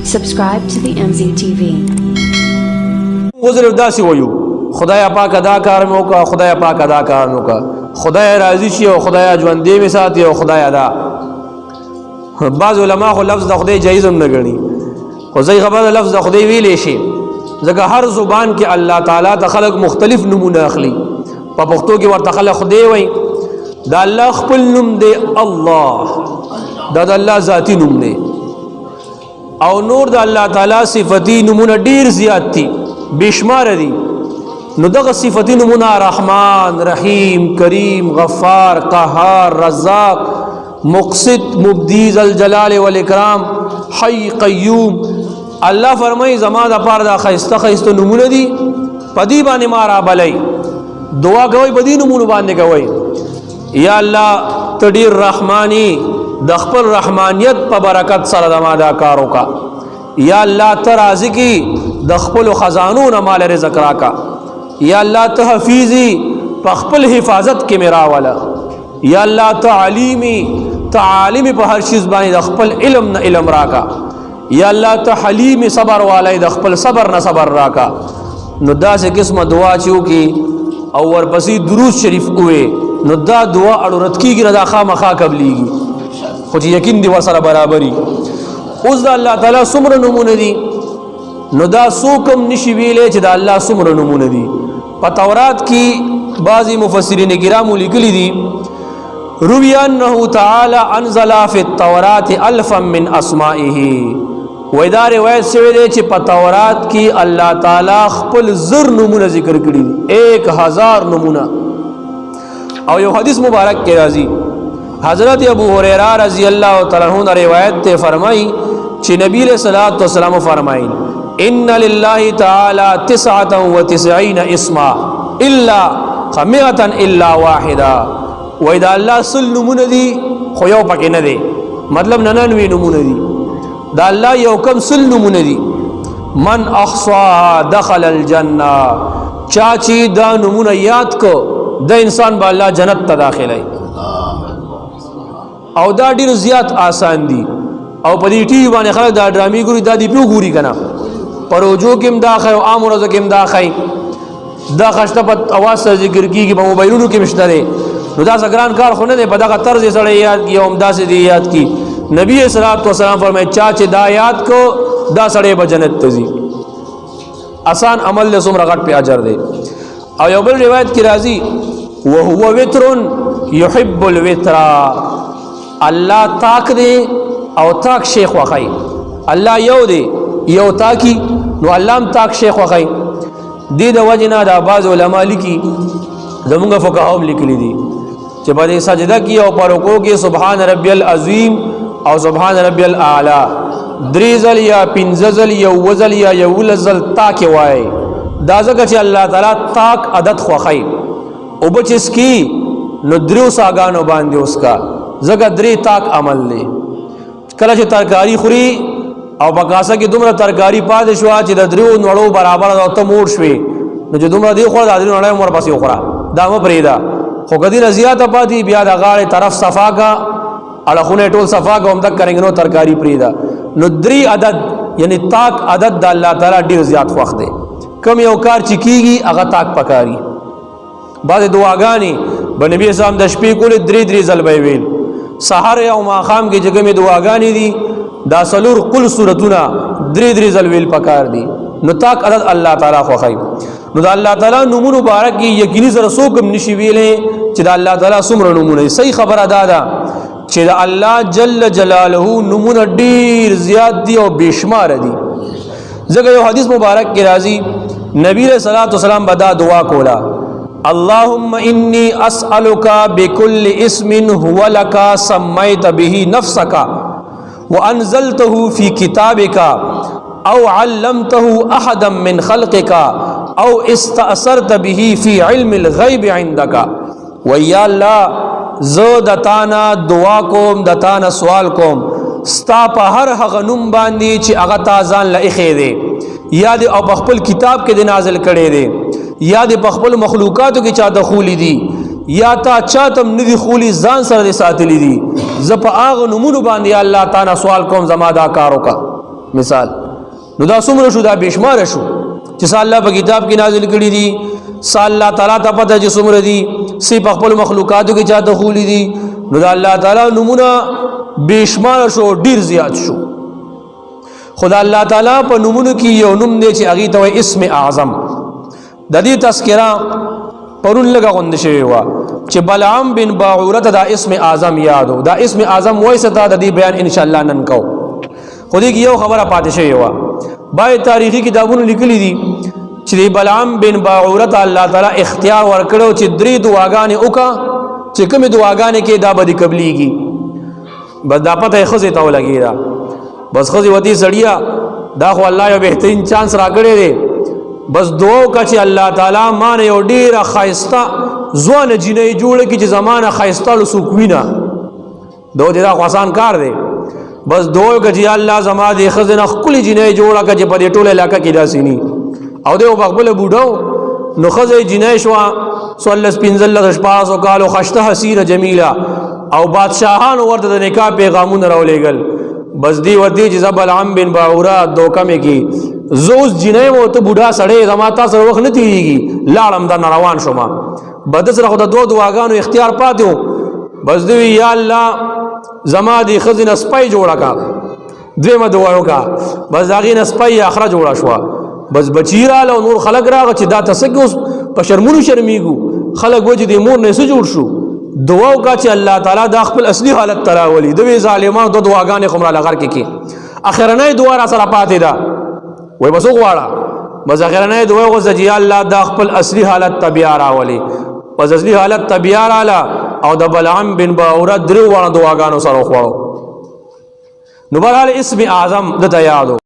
Subscribe to the MZTV. وزر داسي ويو خدای پاک ادا کار مې وکړه خدای پاک ادا کار مې وکړه خدای راضي شي او خدای ژوندې مې ساتي او خدای ادا بعض علما خو لفظ د خدای جایز هم نه ګڼي خو زي خبر لفظ د خدای ویلې شي ځکه هر زبان کې الله تعالی ته خلق مختلف نمونه اخلي په پښتو کې ورته خلق خدای وایي دا الله خپل نوم دی الله دا د الله ذاتی نوم دی او نور د الله تعالی صفتی نمونه ډیر زیات دي بشمار دي نو دغه صفتی نمونه رحمان رحیم کریم غفار قهار رزاق مقسط مبدی ذل جلال والاکرام حی قیوم الله فرمای زما د پاره د خیسته نمونه دي پدی باندې ما را بلای دعا کوي بدی نمونه باندې کوي یا الله تدیر رحمانی د خپل رحمانیت په برکت سره د ما دا کار وکا یا الله ته راضی کی د خپل خزانو نه مال رزق راکا یا الله ته حفیظی په خپل حفاظت کې میرا والا یا الله ته علیمی تعالیم په هر شی باندې د خپل علم نه علم راکا یا الله ته حلیم صبر والای د خپل صبر نه صبر راکا نو دا سه قسمه دعا چو کی او ورپسې درود شریف وې نو دا دعا اړورت کیږي نه دا خامخا قبليږي خو چې یقین دی ورسره برابرۍ اوس د الله تعالی څومره نمونه دي نو دا څوکم نشي ویلې چې د الله څومره نمونه دي په تورات کې بعضی مفسرین کرام لیکلي دي روی انه تعالی انزل فی التوراۃ الفا من اسمائه وای دا روایت شوی دی چې په تورات کې الله تعالی خپل زر نمونه ذکر کړي دي 1000 نمونه او یو حدیث مبارک کې راځي حضرت ابو هريره رضی الله تعالی عنہ روایت ته فرمایي چې نبی صلی الله علیه وسلم فرمایي ان لله تعالی 99 اسما الا 100 الا واحده وای دا الله سل نمونه دي خو یو پکې نه دي مطلب 99 نمونه دي دا الله یو کم سل نمونه دي من احصاها دخل الجنه چا چې دا نمونه یاد کو د انسان با الله جنت ته داخلي او دا ډیر زیات آسان دي او په دې ټي باندې خلک دا ډرامي ګوري دا دی پیو ګوري کنه پروجو کې مداخه او عام ورځ کې مداخه دا خشته په اواز سره ذکر کیږي په موبایلونو کې مشته دي نو دا څنګه کار خو نه دی په دغه طرز سره یاد کی او امداسه دی یاد کی نبی صلی الله علیه وسلم فرمایي چا چې دا یاد کو دا سړی به جنت ته ځي آسان عمل له څومره غټ په اجر دی او یو بل روایت کی راځي وهو وتر يحب الوتر الله تاک دی او تاک شیخ وخی الله یو دی یو تاکی نو الله هم تاک شیخ وخی دی د وجنا د باز علماء لیکي زمونږ فقهاو لیکلي دي چې په دې سجده کې او په رکوع کې سبحان ربي العظیم او سبحان ربي الاعلى دریزل یا پنځزل یا وزل یا یولزل تاک وای دا ځکه چې الله تعالی تاک عدد خوخی او بچس کی نو درو ساګانو باندې اوسکا زګه درې تاک عمل لې کله چې ترکاری خوري او بقاسه کې دومره ترکاری پاتې شو چې د درو نړو برابر او ته موړ شوي نو چې دومره دی خو د درو نړۍ مور پسې وخورا دا مو پریدا خو کدی زیاته پاتې بیا د غاړې طرف صفا کا اړخونه ټول صفا کا هم تک کرنګ نو ترکاری پریدا نو درې عدد یعنی تاک عدد د الله تعالی ډیر زیات خوښ دی کم یو کار چې کیږي هغه تاک پکاري بعد دعاګانی بنبی اسلام د شپې کول درې ځل به ویل سحر او ماقام کې جګه می دعاګانی دي دا سلور کل سورتونه درې ځل ویل پکار دي نو تاک عدد الله تعالی خو خی نو دا الله تعالی نومونه مبارک یقیني سره سوکم نشي ویلې چې دا الله تعالی څومره نومونه صحیح خبره ده چې دا الله جل جلاله نومونه ډیر زیات دي او بشمار دي ځکه یو حدیث مبارک کې راځي نبی صلی الله علیه وسلم بدا دعا کولا اللهم انی اسألک بكل اسم هو لك سميت به نفسك وانزلته في كتابك او علمته احدا من خلقك او استأثرت به في علم الغيب عندك ويا الله زو دتانا دعا کوم دتانا سوال کوم ستا په هر هغه نوم باندې چې هغه تازان لایخې دي یاد او په خپل کتاب کې نازل کړي دي یاد په خپل مخلوقاتو کې چا دخولي دي یا تا چاتم ندی خولی ځان سره ساتلی دي ز په هغه نمونه باندې الله تعالی سوال کوم زما دا کارو کا مثال نو دا څومره شو؟ دا بېشماره شو چې څه الله په کتاب کې نازل کړي دي، څه الله تعالی ته پته چې څومره دي، څه په خپلو مخلوقاتو کې چاته خولی دي. نو دا الله تعالی نومونه بېشماره شو، ډېر زیات شو. خدا الله تعالی په نومونو کې یو نوم دی چې هغې ته وایي اسم اعظم. د دې تذکره پرون لږه غونډه شوې وه چې بلعام بن باعوره ته دا اسم اعظم یاد و. دا اسم اعظم وایي څه ته د دې بیان انشاءالله نن کوو. خو دې کې یو خبره پاتې شوې وه. باید تاریخي کتابونو لیکلي دي چې د بلعام بن باعوره ته الله تعالی اختیار ورکړو چې 3 دعاګانې وکړه چې کومې دعاګانې کې دا به دې قبلېږي. بس دا پته یې ښځې ته ولګېده. بس ښځې وتې سړیه دا خو الله یو بهترین چانس راکړی دی، بس دعا وکړه چې الله تعالی ما نه یو ډېره ښایسته ځوانه جینۍ جوړه کړي چې زما نه ښایسته څوک وینه. دا دا خو آسان کار دی. بس دعا وکړه چې یا الله زما دې ښځې نه ښکلې جینۍ جوړه کړه چې په دې ټوله علاقه کې داسې ني. او دی په خپله بوډه و، نو ښځه جینۍ شوه 14-15 کالو، خشته حسینه جمیله، او بادشاهانو ورته د نکاح پیغامونه راولېږل. بس دی ورته چې زه بلعام بن باعوره دوکه مې کې زه اوس جینۍ م ته بوډا سړی زما تا سره وخت نه تېرېږي، لاړم در نه روان شوم. بس ده سره خو د 2 دعاګانو اختیار پاتې و. بس دی وی یا الله زما دې ښځې نه سپی جوړه کړه. دویمه دعا وکړه، بس د هغې نه سپی اخره جوړه شوه. بس بچی راله او نور خلک راغه چې دا ته څه کې اوس په شرمونو شرمېږو. خلک وایي چې د مور نه څه جوړ شو. دعا وکړه چې الله تعالی دا خپل اصلي حالت ته راولي. د وی ظالمانو 2 دعاګانې خو مراله غر کې اخرنۍ دعا را سره پاتې ده. وایي بس وغواړه، بس اخرنۍ دعا وغوښته چې یا الله دا خپل اصلي حالت ته بیا راولي. بس اصلي حالت ته بیا راله او د بلعام بن باعوره 3 دعاګانو سره وخوړو. نو بهرحال اسم اعظم دته یاد و.